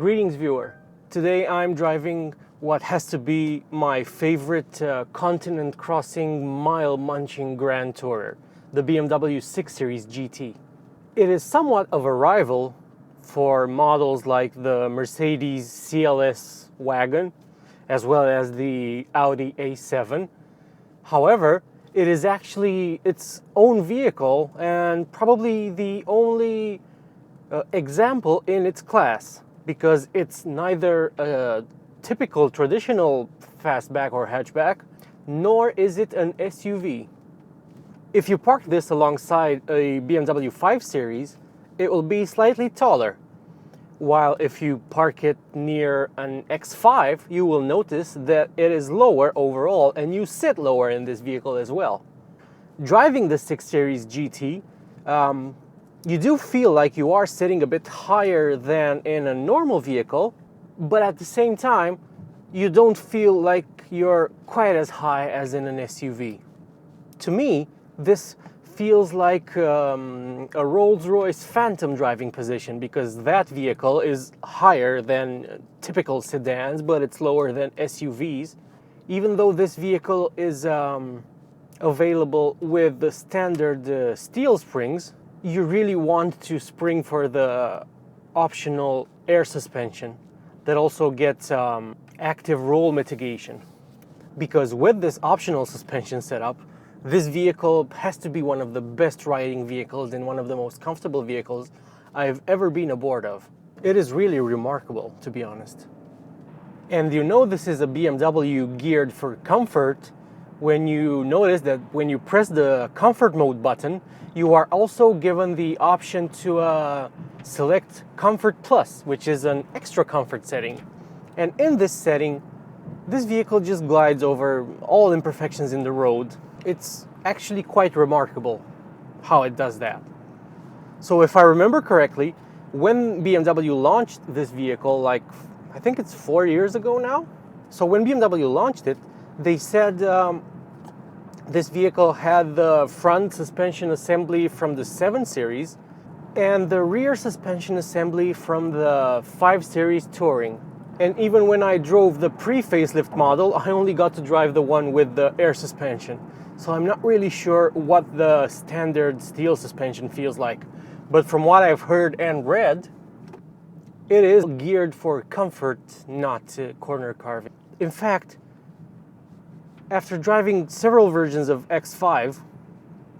Greetings viewer. Today I'm driving what has to be my favorite continent crossing mile munching grand tourer, the BMW 6 Series GT. It is somewhat of a rival for models like the Mercedes CLS wagon as well as the Audi A7. However, it is actually its own vehicle and probably the only example in its class, because it's neither a typical traditional fastback or hatchback, nor is it an SUV. If you park this alongside a BMW 5 Series, it will be slightly taller, while if you park it near an X5, you will notice that it is lower overall and you sit lower in this vehicle as well. Driving the 6 Series GT, you do feel like you are sitting a bit higher than in a normal vehicle, but at the same time, you don't feel like you're quite as high as in an SUV. To me, this feels like a Rolls-Royce Phantom driving position, because that vehicle is higher than typical sedans, but it's lower than SUVs. Even though this vehicle is available with the standard steel springs, you really want to spring for the optional air suspension that also gets active roll mitigation. Because with this optional suspension setup, this vehicle has to be one of the best riding vehicles and one of the most comfortable vehicles I've ever been aboard of. It is really remarkable, to be honest. And you know this is a BMW geared for comfort when you notice that when you press the comfort mode button, you are also given the option to select Comfort Plus, which is an extra comfort setting. And in this setting, this vehicle just glides over all imperfections in the road. It's actually quite remarkable how it does that. So if I remember correctly, when BMW launched this vehicle, like I think it's 4 years ago now. So when BMW launched it, they said this vehicle had the front suspension assembly from the 7 Series and the rear suspension assembly from the 5 Series Touring. And even when I drove the pre-facelift model, I only got to drive the one with the air suspension. So I'm not really sure what the standard steel suspension feels like. But from what I've heard and read, it is geared for comfort, not corner carving. In fact, after driving several versions of X5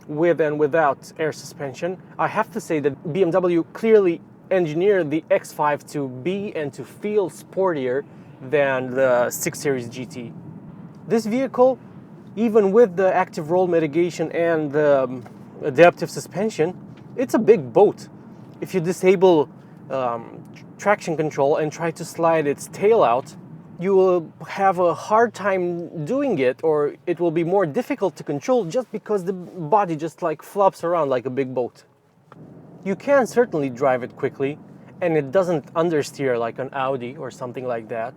with and without air suspension, I have to say that BMW clearly engineered the X5 to be and to feel sportier than the 6 Series GT. This vehicle, even with the active roll mitigation and the adaptive suspension, it's a big boat. If you disable traction control and try to slide its tail out, you will have a hard time doing it, or it will be more difficult to control just because the body just like flops around like a big boat. You can certainly drive it quickly, and it doesn't understeer like an Audi or something like that,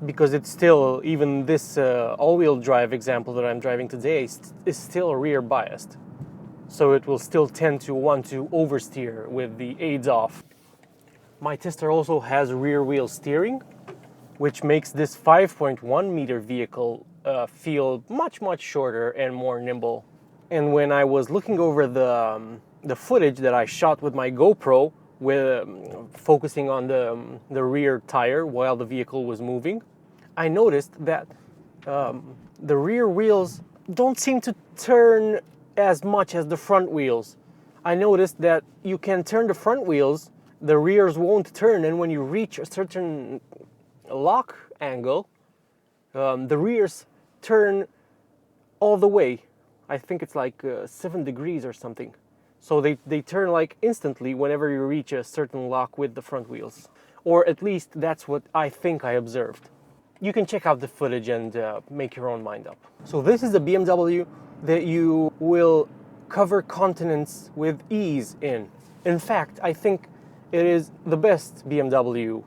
because it's still, even this all-wheel drive example that I'm driving today is still rear biased. So it will still tend to want to oversteer with the aids off. My tester also has rear wheel steering, which makes this 5.1 meter vehicle feel much shorter and more nimble. And when I was looking over the footage that I shot with my GoPro, with focusing on the rear tire while the vehicle was moving, I noticed that the rear wheels don't seem to turn as much as the front wheels. I noticed that you can turn the front wheels, the rears won't turn, and when you reach a certain lock angle, the rears turn all the way. I think it's like 7 degrees or something. So they turn like instantly whenever you reach a certain lock with the front wheels. Or at least that's what I think I observed. You can check out the footage and make your own mind up. So this is a BMW that you will cover continents with ease in. In fact, I think it is the best BMW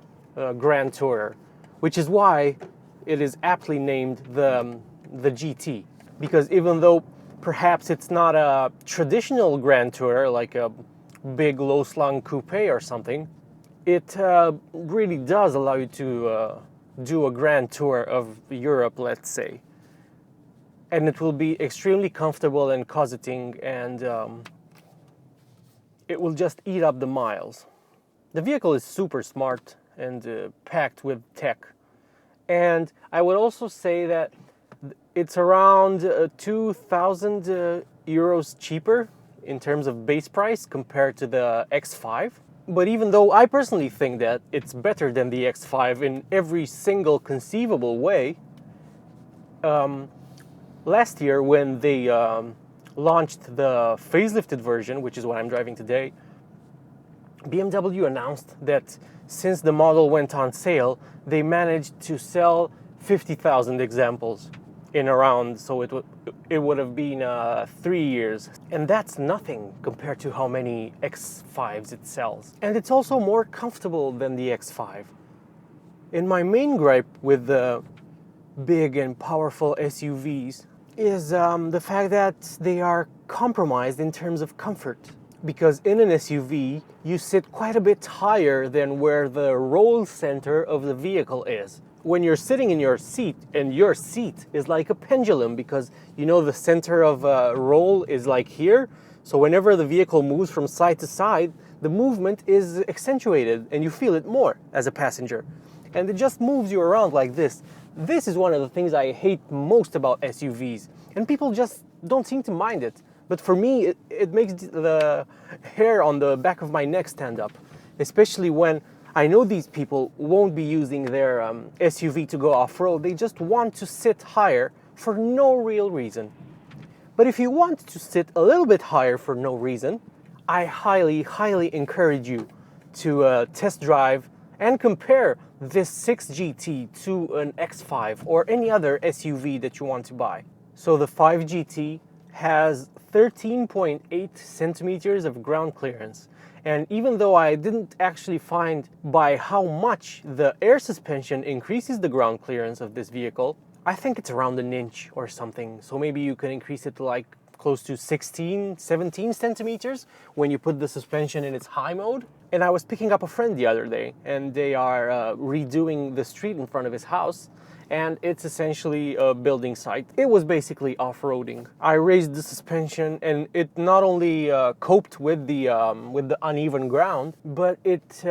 Grand Tourer, which is why it is aptly named the GT. Because even though perhaps it's not a traditional Grand Tourer like a big low-slung coupe or something, it really does allow you to do a grand tour of Europe, let's say. And it will be extremely comfortable and cosseting, and it will just eat up the miles. The vehicle is super smart and packed with tech. And I would also say that it's around 2,000 euros cheaper in terms of base price compared to the X5. But even though I personally think that it's better than the X5 in every single conceivable way, last year when they launched the facelifted version, which is what I'm driving today, BMW announced that since the model went on sale, they managed to sell 50,000 examples in around, so it would have been 3 years. And that's nothing compared to how many X5s it sells. And it's also more comfortable than the X5. And my main gripe with the big and powerful SUVs is the fact that they are compromised in terms of comfort. Because in an SUV, you sit quite a bit higher than where the roll center of the vehicle is. When you're sitting in your seat, and your seat is like a pendulum, because you know the center of roll is like here, so whenever the vehicle moves from side to side, the movement is accentuated and you feel it more as a passenger. And it just moves you around like this. This is one of the things I hate most about SUVs, and people just don't seem to mind it. But for me, it makes the hair on the back of my neck stand up, especially when I know these people won't be using their SUV to go off-road. They just want to sit higher for no real reason. But if you want to sit a little bit higher for no reason, I highly, highly encourage you to test drive and compare this 6 GT to an X5 or any other SUV that you want to buy. So the 5 GT has 13.8 centimeters of ground clearance. And even though I didn't actually find by how much the air suspension increases the ground clearance of this vehicle, I think it's around an inch or something. So maybe you can increase it to like close to 16, 17 centimeters when you put the suspension in its high mode. And I was picking up a friend the other day, and they are redoing the street in front of his house, and it's essentially a building site. It was basically off-roading. I raised the suspension, and it not only coped with the uneven ground, but it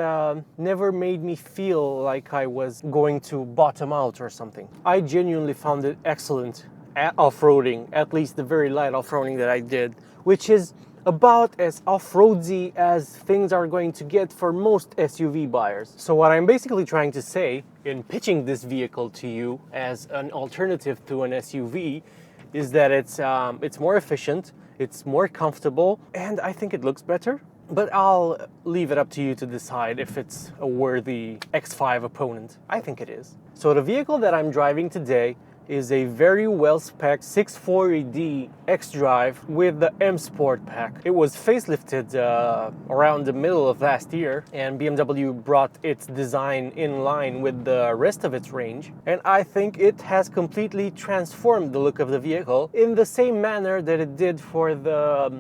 never made me feel like I was going to bottom out or something. I genuinely found it excellent at off-roading, at least the very light off-roading that I did, which is about as off-roadsy as things are going to get for most SUV buyers. So what I'm basically trying to say in pitching this vehicle to you as an alternative to an SUV is that it's more efficient, it's more comfortable, and I think it looks better. But I'll leave it up to you to decide if it's a worthy X5 opponent. I think it is. So the vehicle that I'm driving today is a very well-spec'd 640D xDrive with the M Sport pack. It was facelifted around the middle of last year, and BMW brought its design in line with the rest of its range, and I think it has completely transformed the look of the vehicle in the same manner that it did for the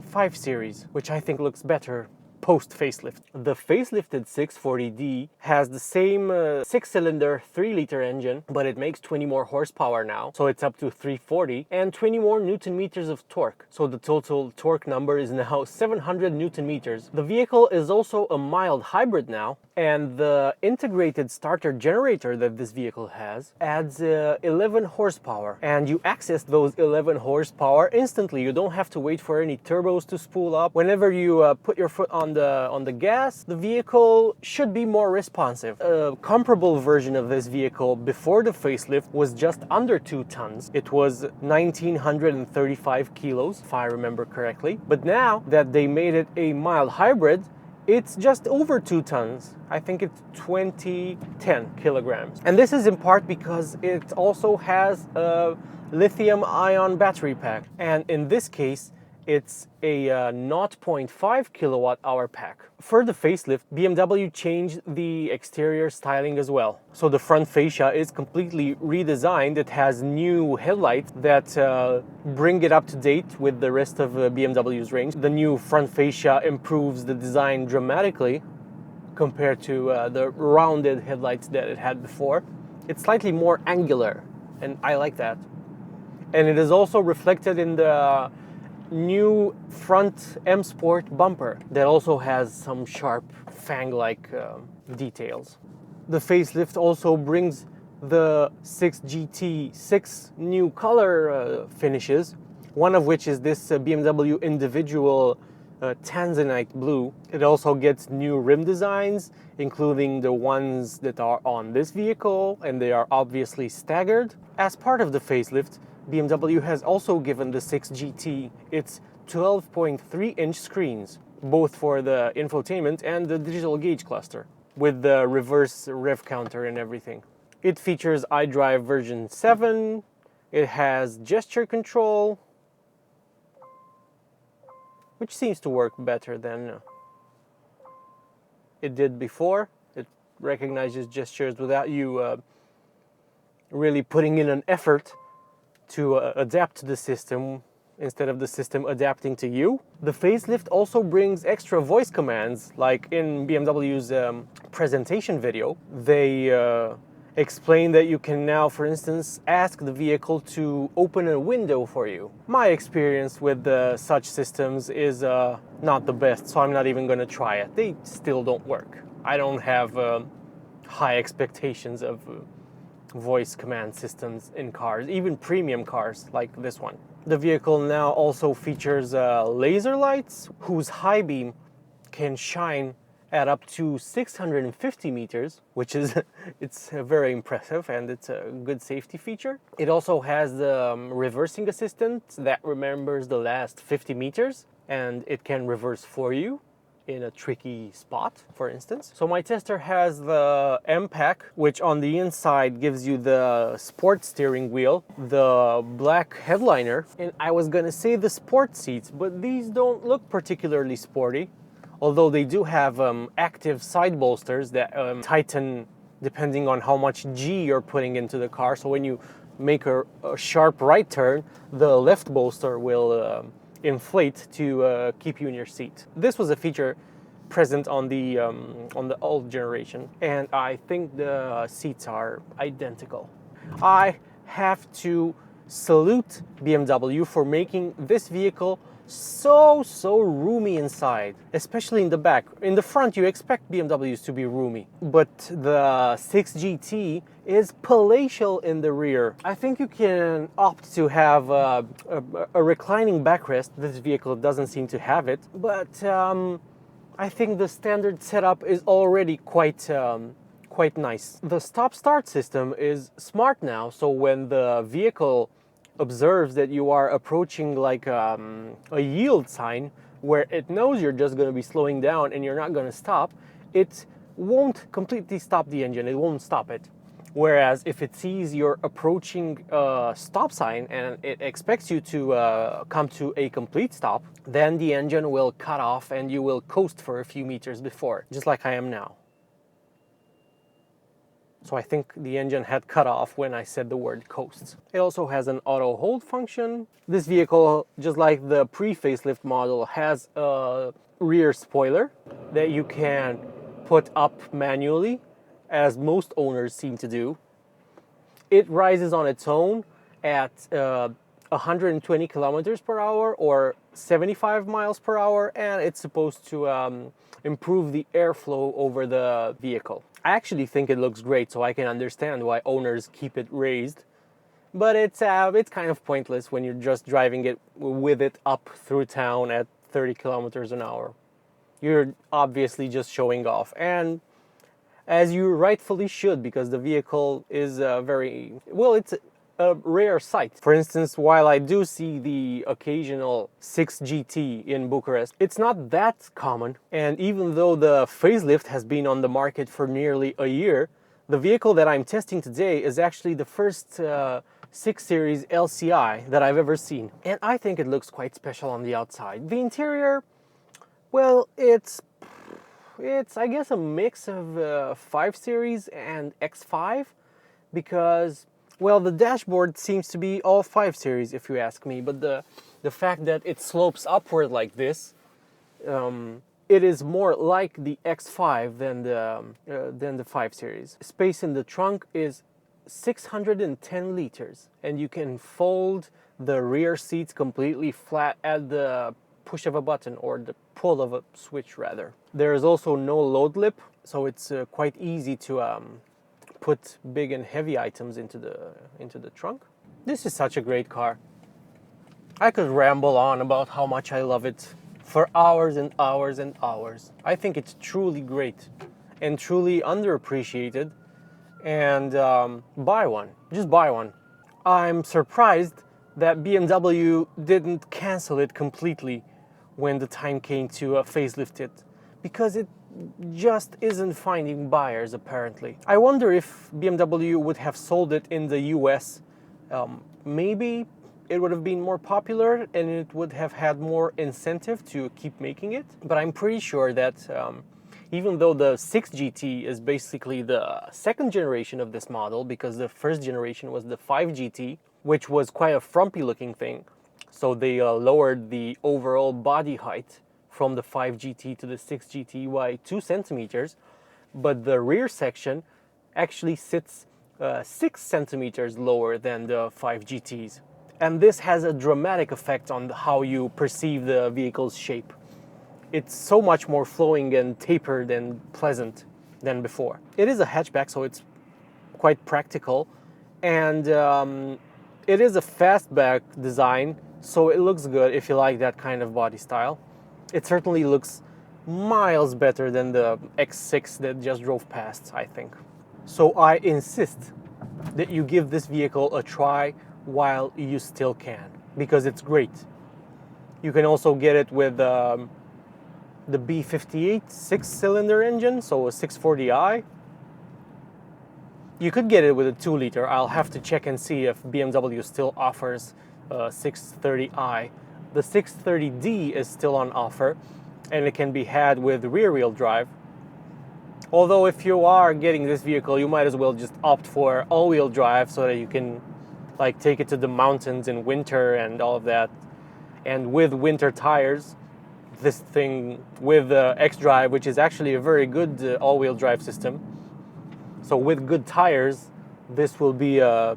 5 Series, which I think looks better post-facelift. The facelifted 640D has the same 6-cylinder 3-liter engine, but it makes 20 more horsepower now, so it's up to 340, and 20 more Newton meters of torque. So the total torque number is now 700 Newton meters. The vehicle is also a mild hybrid now, and the integrated starter generator that this vehicle has adds 11 horsepower, and you access those 11 horsepower instantly. You don't have to wait for any turbos to spool up. Whenever you put your foot on the gas, the vehicle should be more responsive. A comparable version of this vehicle before the facelift was just under 2 tons. It was 1,935 kilos, if I remember correctly. But now that they made it a mild hybrid, it's just over 2 tons. I think it's 2010 kilograms. And this is in part because it also has a lithium-ion battery pack. And in this case, it's a 0.5 kilowatt hour pack. For the facelift, BMW changed the exterior styling as well. So the front fascia is completely redesigned. It has new headlights that bring it up to date with the rest of BMW's range. The new front fascia improves the design dramatically. compared to the rounded headlights that it had before. It's slightly more angular, and I like that. And it is also reflected in the new front M Sport bumper that also has some sharp fang-like details. The facelift also brings the 6GT6 new color finishes, one of which is this BMW individual Tanzanite blue. It also gets new rim designs, including the ones that are on this vehicle, and they are obviously staggered. As part of the facelift, BMW has also given the 6GT its 12.3-inch screens, both for the infotainment and the digital gauge cluster, with the reverse rev counter and everything. It features iDrive version 7, it has gesture control, which seems to work better than it did before. It recognizes gestures without you really putting in an effort to adapt to the system instead of the system adapting to you. The facelift also brings extra voice commands, like in BMW's presentation video. They explain that you can now, for instance, ask the vehicle to open a window for you. My experience with such systems is not the best, so I'm not even going to try it. They still don't work. I don't have high expectations of voice command systems in cars, even premium cars like this one. The vehicle now also features laser lights whose high beam can shine at up to 650 meters, which is it's very impressive, and it's a good safety feature. It also has the reversing assistant that remembers the last 50 meters, and it can reverse for you in a tricky spot, for instance. So my tester has the M-Pack, which on the inside gives you the sport steering wheel, the black headliner, and I was gonna say the sport seats, but these don't look particularly sporty, although they do have active side bolsters that tighten depending on how much G you're putting into the car. So when you make a sharp right turn, the left bolster will inflate to keep you in your seat. This was a feature present on the old generation, and I think the seats are identical. I have to salute BMW for making this vehicle so roomy inside, especially in the back. In the front, you expect BMWs to be roomy, but the 6GT is palatial in the rear. I think you can opt to have a reclining backrest. This vehicle doesn't seem to have it, but I think the standard setup is already quite nice. The stop-start system is smart now, so when the vehicle observes that you are approaching like a yield sign where it knows you're just going to be slowing down and you're not going to stop, it won't completely stop the engine, it won't stop it. Whereas if it sees you're approaching a stop sign and it expects you to come to a complete stop, then the engine will cut off and you will coast for a few meters before, just like I am now. So I think the engine had cut off when I said the word coast. It also has an auto hold function. This vehicle, just like the pre-facelift model, has a rear spoiler that you can put up manually, as most owners seem to do. It rises on its own at 120 kilometers per hour or 75 miles per hour, and it's supposed to improve the airflow over the vehicle. I actually think it looks great, so I can understand why owners keep it raised, but it's kind of pointless when you're just driving it with it up through town at 30 kilometers an hour. You're obviously just showing off, and as you rightfully should, because the vehicle is it's a rare sight. For instance, while I do see the occasional 6GT in Bucharest, it's not that common. And even though the facelift has been on the market for nearly a year, the vehicle that I'm testing today is actually the first 6 Series LCI that I've ever seen. And I think it looks quite special on the outside. The interior, well, it's I guess a mix of 5 Series and X5, because, well, the dashboard seems to be all 5 Series if you ask me, but the fact that it slopes upward like this It is more like the X5 than the 5 Series. Space in the trunk is 610 liters, and you can fold the rear seats completely flat at the push of a button, or the pull of a switch rather. There is also no load lip, so it's quite easy to put big and heavy items into the trunk. This is such a great car. I could ramble on about how much I love it for hours and hours and hours. I think it's truly great and truly underappreciated. And buy one, just buy one. I'm surprised that BMW didn't cancel it completely when the time came to facelift it, because it just isn't finding buyers apparently. I wonder if BMW would have sold it in the US, maybe it would have been more popular and it would have had more incentive to keep making it. But I'm pretty sure that even though the 6 GT is basically the second generation of this model, because the first generation was the 5 GT, which was quite a frumpy looking thing. So they lowered the overall body height from the 5 GT to the 6 GT by 2 centimeters. But the rear section actually sits 6 centimeters lower than the 5 GTs. And this has a dramatic effect on how you perceive the vehicle's shape. It's so much more flowing and tapered and pleasant than before. It is a hatchback, so it's quite practical. And it is a fastback design, so it looks good if you like that kind of body style. It certainly looks miles better than the X6 that just drove past, I think. So I insist that you give this vehicle a try while you still can, because it's great. You can also get it with the B58 6-cylinder engine, so a 640i. You could get it with a 2-liter. I'll have to check and see if BMW still offers a 630i. The 630D is still on offer, and it can be had with rear-wheel drive. Although if you are getting this vehicle, you might as well just opt for all-wheel drive so that you can like take it to the mountains in winter and all of that. And with winter tires, this thing with xDrive, which is actually a very good all-wheel drive system. So with good tires, this will be a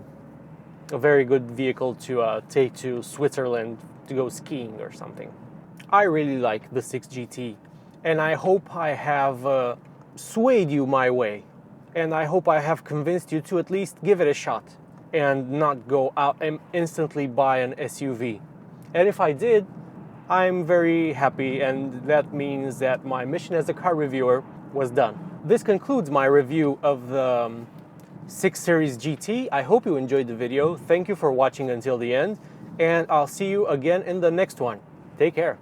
very good vehicle to take to Switzerland to go skiing or something. I really like the 6 GT, and I hope I have swayed you my way, and I hope I have convinced you to at least give it a shot and not go out and instantly buy an SUV. And if I did, I'm very happy, and that means that my mission as a car reviewer was done. This concludes my review of the 6 Series GT. I hope you enjoyed the video. Thank you for watching until the end, and I'll see you again in the next one. Take care.